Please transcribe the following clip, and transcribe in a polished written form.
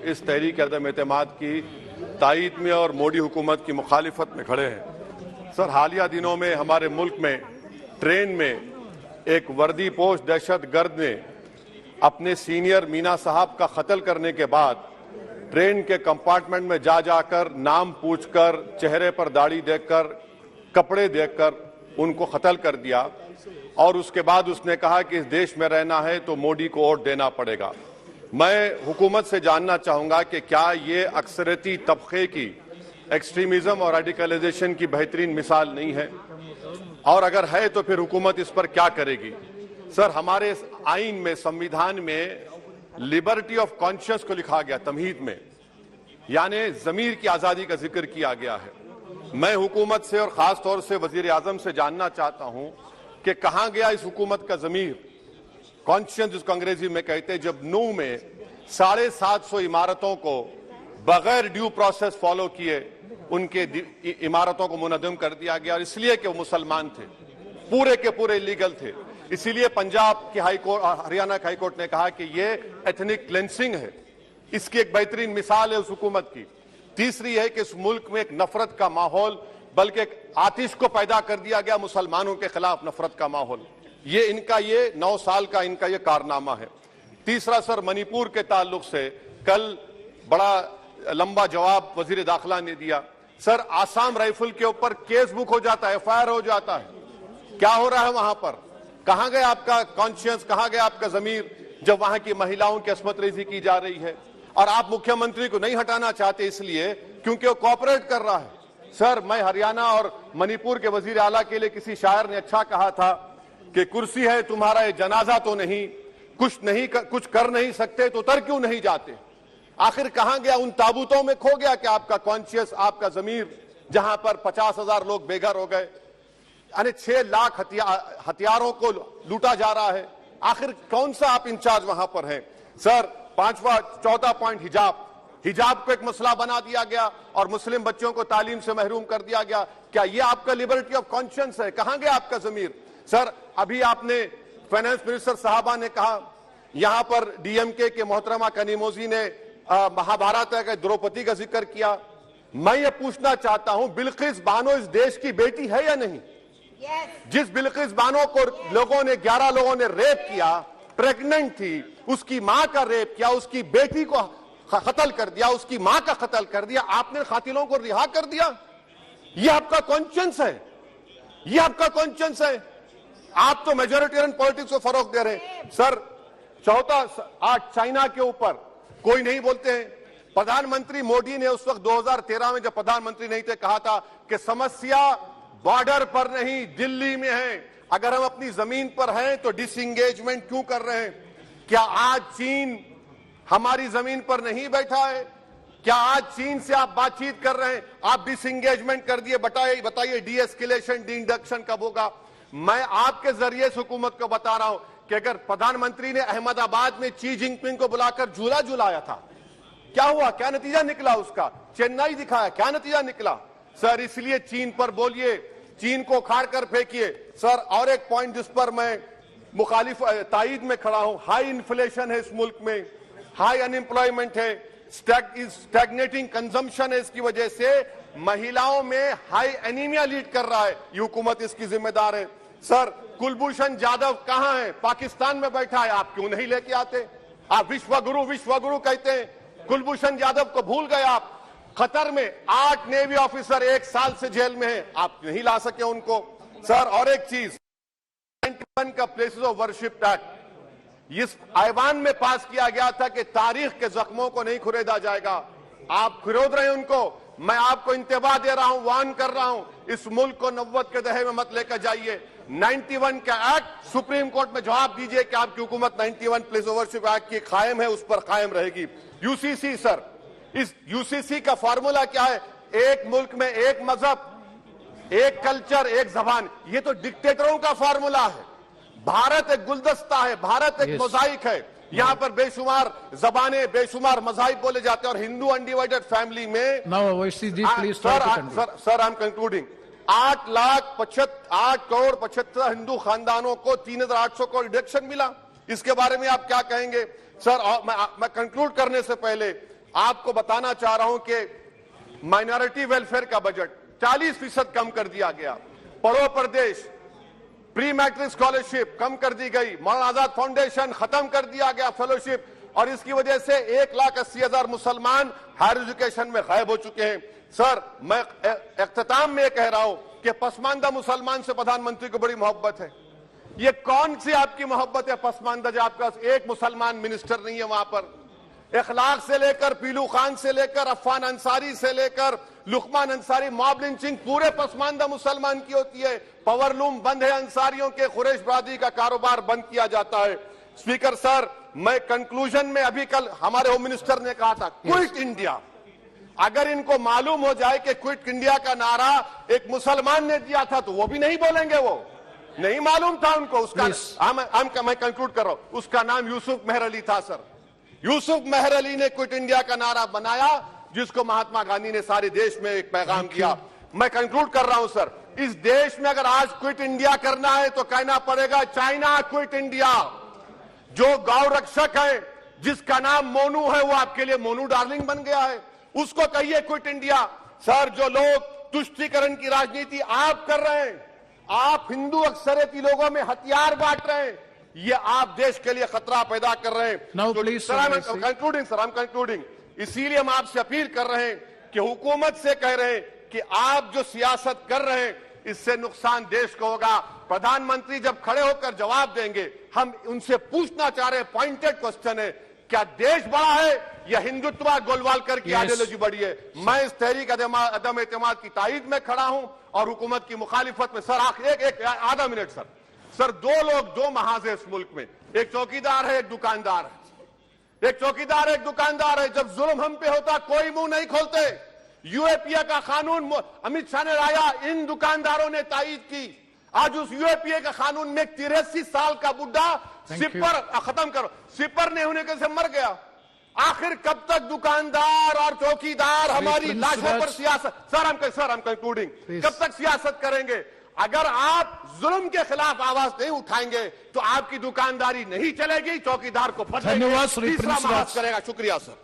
इस तहरीक अदम एतमाद की तायीद में और मोदी हुकूमत की मुखालिफत में खड़े हैं। सर, हालिया दिनों में हमारे मुल्क में ट्रेन में एक वर्दीपोश दहशतगर्द ने अपने सीनियर मीना साहब का कत्ल करने के बाद ट्रेन के कंपार्टमेंट में जाकर नाम पूछकर, चेहरे पर दाढ़ी देखकर, कपड़े देखकर उनको कत्ल कर दिया और उसके बाद उसने कहा कि इस देश में रहना है तो मोदी को वोट देना पड़ेगा। मैं हुकूमत से जानना चाहूंगा कि क्या ये अक्सरती तबके की एक्सट्रीमिज्म और रेडिकलाइजेशन की बेहतरीन मिसाल नहीं है, और अगर है तो फिर हुकूमत इस पर क्या करेगी। सर, हमारे आइन में, संविधान में लिबर्टी ऑफ कॉन्शियस को लिखा गया तमहीद में, यानी जमीर की आजादी का जिक्र किया गया है। मैं हुकूमत से और खास तौर से वजीर आजम से जानना चाहता हूं कि कहां गया इस हुकूमत का जमीर, कॉन्शियस जिसको अंग्रेजी में कहते हैं, जब नूह में 750 इमारतों को बगैर ड्यू प्रोसेस फॉलो किए उनके इमारतों को मुनद्दम कर दिया गया, और इसलिए कि वो मुसलमान थे, पूरे के पूरे इलीगल थे। इसीलिए पंजाब की हाईकोर्ट और हरियाणा की हाईकोर्ट ने कहा कि ये एथनिक क्लेंसिंग है। इसकी एक बेहतरीन मिसाल है उस हुकूमत की। तीसरी है कि इस मुल्क में एक नफरत का माहौल, बल्कि एक आतिश को पैदा कर दिया गया, मुसलमानों के खिलाफ नफरत का माहौल। ये इनका ये 9 साल का इनका ये कारनामा है। तीसरा सर, मणिपुर के ताल्लुक से कल बड़ा लंबा जवाब वजीर दाखिला ने दिया। सर, आसाम राइफल के ऊपर केस बुक हो जाता है, FIR हो जाता है। क्या हो रहा है वहां पर? कहां गया आपका कॉन्शियस, कहां गया आपका जमीर, जब वहां की महिलाओं की अस्मत रेजी की जा रही है? और आप मुख्यमंत्री को नहीं हटाना चाहते इसलिए क्योंकि वो कोऑपरेट कर रहा है। सर, मैं हरियाणा और मणिपुर के वजीर आला के लिए, किसी शायर ने अच्छा कहा था कि कुर्सी है तुम्हारा ये जनाजा तो नहीं, कुछ कर नहीं सकते तो उतर क्यों नहीं जाते। आखिर कहां गया? उन ताबूतों में खो गया कि आपका कॉन्शियस, आपका जमीर, जहां पर 50,000 लोग बेघर हो गए, यानी 6 लाख हथियारों को लूटा जा रहा है। आखिर कौन सा आप इंचार्ज वहां पर हैं? सर, 14 पॉइंट हिजाब को एक मसला बना दिया गया और मुस्लिम बच्चों को तालीम से महरूम कर दिया गया। क्या ये आपका लिबर्टी ऑफ कॉन्शियंस है? कहां गया आपका जमीर? सर, अभी आपने फाइनेंस मिनिस्टर साहबा ने कहा, यहां पर DMK के मोहतरमा कनीमोजी ने महाभारत के द्रौपदी का जिक्र किया। मैं ये पूछना चाहता हूं, बिल्किस बानो इस देश की बेटी है या नहीं? जिस बिल्किस बानो को 11 लोगों ने रेप किया, प्रेग्नेंट थी, उसकी मां का रेप किया, उसकी बेटी को कत्ल कर दिया, उसकी मां का कत्ल कर दिया, आपने कातिलों को रिहा कर दिया। ये आपका कॉन्शियंस है? ये आपका कॉन्शियंस है? आप तो मेजोरिटेरियन पॉलिटिक्स को फरोग दे रहे हैं। सर, आज चाइना के ऊपर कोई नहीं बोलते हैं। प्रधानमंत्री मोदी ने उस वक्त 2013 में जब प्रधानमंत्री नहीं थे कहा था कि समस्या बॉर्डर पर नहीं, दिल्ली में है। अगर हम अपनी जमीन पर हैं तो डिसएंगेजमेंट क्यों कर रहे हैं? क्या आज चीन हमारी जमीन पर नहीं बैठा है? क्या आज चीन से आप बातचीत कर रहे हैं? आप डिसएंगेजमेंट कर दिए। बताइए डी-एस्केलेशन, डी-इंडक्शन कब होगा? मैं आपके जरिए से हुकूमत को बता रहा हूं कि अगर प्रधानमंत्री ने अहमदाबाद में शी जिनपिंग को बुलाकर झूला झुलाया था, क्या हुआ? क्या नतीजा निकला उसका? चेन्नई दिखाया, क्या नतीजा निकला? सर, इसलिए चीन पर बोलिए, चीन को उखाड़ कर फेंकिए। सर, और एक पॉइंट जिस पर मैं मुखालिफ तायीद में खड़ा हूं, हाई इन्फ्लेशन है इस मुल्क में, हाई अनएम्प्लॉयमेंट है, स्टैग्नेटिंग कंजम्पशन है। इसकी वजह से महिलाओं में हाई एनीमिया लीड कर रहा है। ये हुकूमत इसकी जिम्मेदार है। सर, कुलभूषण जाधव कहां है? पाकिस्तान में बैठा है, आप क्यों नहीं लेके आते? आप विश्वगुरु कहते हैं, कुलभूषण जाधव को भूल गए आप। कतर में 8 नेवी ऑफिसर 1 साल से जेल में हैं, आप नहीं ला सके उनको। सर, और एक चीज, 91 का प्लेसेस ऑफ वर्शिप एक्ट इस ऐवान में पास किया गया था कि तारीख के जख्मों को नहीं खुरेदा जाएगा। आप खुरोद रहे हैं उनको। मैं आपको इंतबाह दे रहा हूं, वार्न कर रहा हूं, इस मुल्क को 90 के दहे में मत लेकर जाइए। 91 का एक्ट सुप्रीम कोर्ट में जवाब दीजिए कि आपकी हुकूमत 91 प्लेस ऑफ वर्शिप एक्ट की कायम है, उस पर कायम रहेगी। UCC सर, इस UCC का फॉर्मूला क्या है? एक मुल्क में एक मजहब, एक कल्चर, एक जबान। ये तो डिक्टेटरों का फॉर्मूला है। भारत एक गुलदस्ता है, भारत एक मोजाइक है। यहाँ पर बेशुमार जबाने, बेशुमार मज़ाहिब बोले जाते हैं और हिंदू अनडिवाइडेड फैमिली में sir I am concluding 8 crore 75 Hindu खानदानों को 3,800 करोड़ डिडक्शन मिला। इसके बारे में आप क्या कहेंगे सर? मैं कंक्लूड करने से पहले आपको बताना चाह रहा हूं कि माइनॉरिटी वेलफेयर का बजट 40% कम कर दिया गया। पढ़ो प्रदेश, प्री मैट्रिक स्कॉलरशिप कम कर दी गई, मौलाना आजाद फाउंडेशन खत्म कर दिया गया फेलोशिप, और इसकी वजह से 1,80,000 मुसलमान हायर एजुकेशन में गायब हो चुके हैं। सर, मैं इख्तिताम में कह रहा हूं कि पसमानदा मुसलमान से प्रधानमंत्री को बड़ी मोहब्बत है। ये कौन सी आपकी मोहब्बत है पसमानदा, जो आपका एक मुसलमान मिनिस्टर नहीं है वहां पर? इखलाक से लेकर पीलू खान से लेकर अफान अंसारी से लेकर लुकमान अंसारी, मॉब लिंचिंग पूरे पसमानदा मुसलमान की होती है। पावरलूम बंद है, अंसारियों के कुरैश बरादरी का कारोबार बंद किया जाता है। स्पीकर सर, मैं कंक्लूजन में अभी कल हमारे होम मिनिस्टर ने कहा था क्विट इंडिया। अगर इनको मालूम हो जाए कि क्विट इंडिया का नारा एक मुसलमान ने दिया था तो वो भी नहीं बोलेंगे, वो नहीं मालूम था उनको। उसका मैं कंक्लूड कर रहा हूं, उसका नाम यूसुफ मेहर अली था सर। यूसुफ मेहर अली ने क्विट इंडिया का नारा बनाया, जिसको महात्मा गांधी ने सारे देश में एक पैगाम दिया। मैं कंक्लूड कर रहा हूं सर, इस देश में अगर आज क्विट इंडिया करना है तो कहना पड़ेगा चाइना क्विट इंडिया। जो गौ रक्षक है जिसका नाम मोनू है, वो आपके लिए मोनू डार्लिंग बन गया है, उसको कहिए क्विट इंडिया। सर, जो लोग तुष्टीकरण की राजनीति आप कर रहे हैं, आप हिंदू अक्सरियती लोगों में हथियार बांट रहे हैं, ये आप देश के लिए खतरा पैदा कर रहे हैं। Sir, I am concluding. इसीलिए हम आपसे अपील कर रहे हैं कि हुकूमत से कह रहे हैं कि आप जो सियासत कर रहे हैं इससे नुकसान देश को होगा। प्रधानमंत्री जब खड़े होकर जवाब देंगे, हम उनसे पूछना चाह रहे हैं, पॉइंटेड क्वेश्चन है, क्या देश बड़ा है या हिंदुत्व गोलवालकर की आइडियोलॉजी बड़ी है? मैं इस तहरीक अदम एतमाद की तायद में खड़ा हूं और हुकूमत की मुखालिफत में। सर, एक आधा मिनट सर, दो लोग, दो महाज है इस मुल्क में, एक चौकीदार है, एक दुकानदार है। एक चौकीदार है, एक दुकानदार है। जब जुल्म हम पे होता कोई मुंह नहीं खोलते। यूएपीए का कानून अमित शाह ने लाया, इन दुकानदारों ने तायद की। आज उस यूएपीए का कानून में 83 साल का बुढ़ा सिपर खत्म करो, सिपर नहीं होने के से मर गया। आखिर कब तक दुकानदार और चौकीदार हमारी लाशों पर सियासत? सर, हम कंक्लूडिंग, कब तक सियासत करेंगे? अगर आप जुल्म के खिलाफ आवाज नहीं उठाएंगे तो आपकी दुकानदारी नहीं चलेगी, चौकीदार को पकड़ेंगे, तीसरा महाज करेगा। शुक्रिया सर।